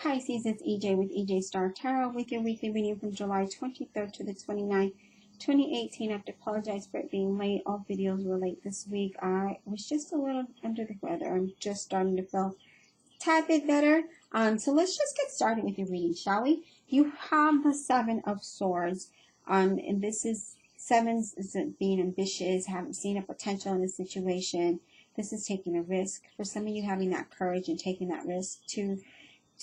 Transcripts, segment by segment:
Pisces, it's EJ with EJ Star Tarot with your weekly reading from July 23rd to the 29th, 2018. I have to apologize for it being late. All videos were late this week. I was just a little under the weather. I'm just starting to feel a tad bit better. So let's just get started with your reading, shall we? You have the Seven of Swords. And this is sevens is being ambitious, haven't seen a potential in a situation. This is taking a risk. For some of you, having that courage and taking that risk to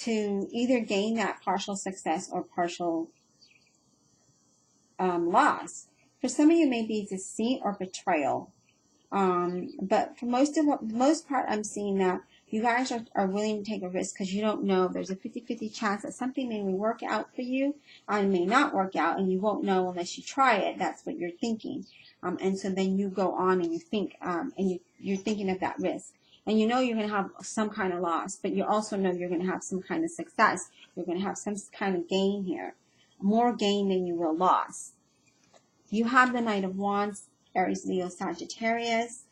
either gain that partial success or partial loss. For some of you, maybe deceit or betrayal. But for most part, I'm seeing that you guys are willing to take a risk because you don't know. There's a 50-50 chance that something may work out for you and may not work out, and you won't know unless you try it. That's what you're thinking. And so then you go on and you think, and you're thinking of that risk. And you know you're going to have some kind of loss, but you also know you're going to have some kind of success. You're going to have some kind of gain here. More gain than you will loss. You have the Knight of Wands, Aries, Leo, Sagittarius.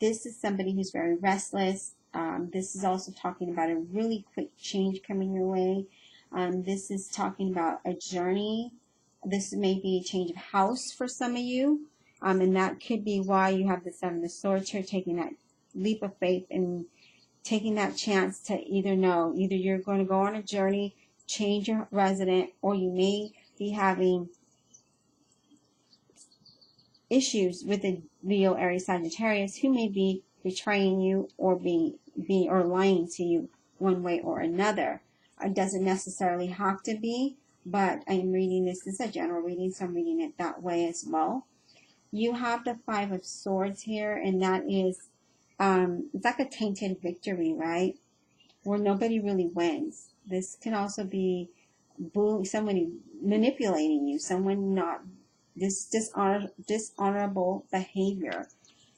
This is somebody who's very restless. This is also talking about a really quick change coming your way. This is talking about a journey. This may be a change of house for some of you. And that could be why you have the Seven of Swords here, taking that leap of faith and taking that chance to either you're going to go on a journey, change your resident, or you may be having issues with a Leo, Aries, Sagittarius who may be betraying you or or lying to you one way or another. It doesn't necessarily have to be, but I'm reading this is a general reading, so I'm reading it that way as well. You have the Five of Swords here, and that is it's like a tainted victory, right? Where nobody really wins. This can also be somebody manipulating you, someone not dishonorable behavior.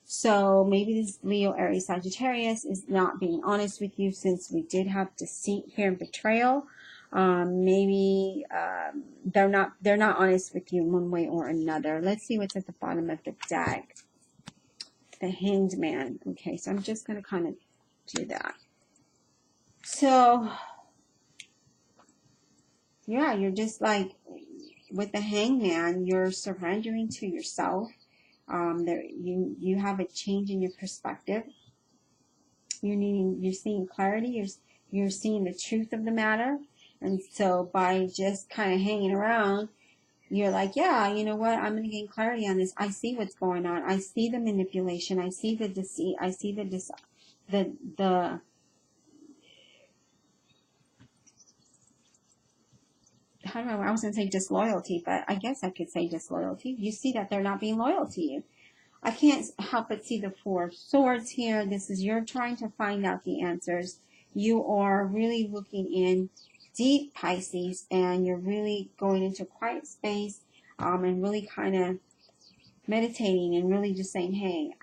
So maybe this Leo, Aries, Sagittarius is not being honest with you, since we did have deceit here and betrayal. Maybe they're not honest with you one way or another. Let's see what's at the bottom of the deck. The Hanged Man. Okay, so I'm just going to kind of do that. So, yeah, you're just like, with the Hanged Man, you're surrendering to yourself. You have a change in your perspective. You're seeing clarity. You're seeing the truth of the matter. And so by just kind of hanging around, you're like, yeah, you know what? I'm going to gain clarity on this. I see what's going on. I see the manipulation. I see the deceit. I see I was going to say disloyalty, but I guess I could say disloyalty. You see that they're not being loyal to you. I can't help but see the Four of Swords here. This is you're trying to find out the answers. You are really looking in deep, Pisces, and you're really going into quiet space and really kind of meditating and really just saying, hey,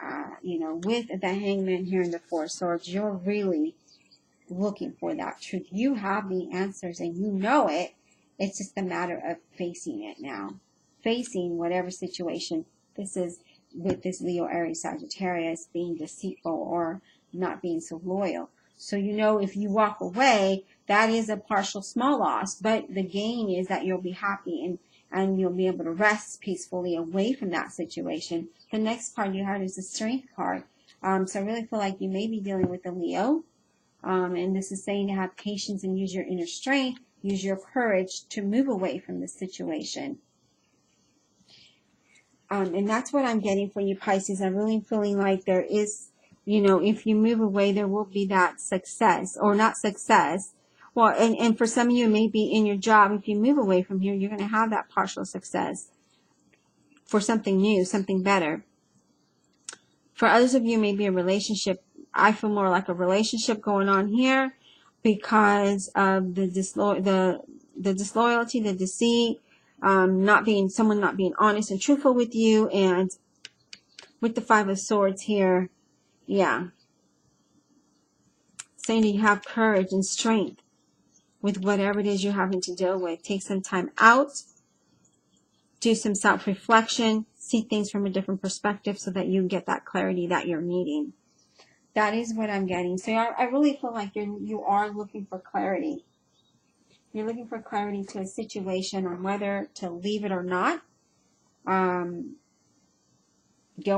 with the Hangman here in the Four of Swords, you're really looking for that truth. You have the answers and you know it. It's just a matter of facing it now. Facing whatever situation this is with this Leo, Aries, Sagittarius being deceitful or not being so loyal. So if you walk away, that is a partial small loss, but the gain is that you'll be happy and you'll be able to rest peacefully away from that situation. The next card you have is the Strength card. So I really feel like you may be dealing with a Leo. And this is saying to have patience and use your inner strength, use your courage to move away from this situation. And that's what I'm getting for you, Pisces. I'm really feeling like there is, if you move away, there will be that success or not success. Well, and for some of you, it may be in your job. If you move away from here, you're going to have that partial success for something new, something better. For others of you, maybe a relationship. I feel more like a relationship going on here because of the disloyalty, the deceit, someone not being honest and truthful with you, and with the Five of Swords here, yeah, saying that you have courage and strength with whatever it is you're having to deal with. Take some time out, do some self-reflection, see things from a different perspective so that you get that clarity that you're needing. That is what I'm getting. So I really feel like you are looking for clarity. You're looking for clarity to a situation on whether to leave it or not. Go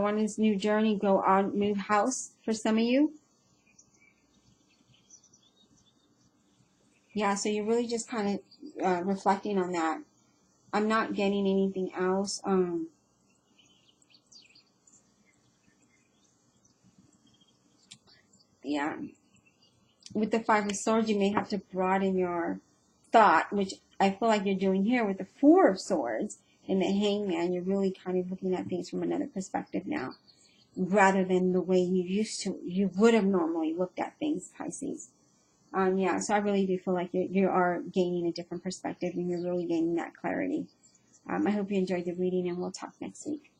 on this new journey, go on, move house for some of you. Yeah, so you're really just kind of reflecting on that. I'm not getting anything else. Yeah. With the Five of Swords, you may have to broaden your thought, which I feel like you're doing here with the Four of Swords and the Hangman. You're really kind of looking at things from another perspective now, rather than the way you would have normally looked at things, Pisces. Yeah, so I really do feel like you are gaining a different perspective and you're really gaining that clarity. I hope you enjoyed the reading and we'll talk next week.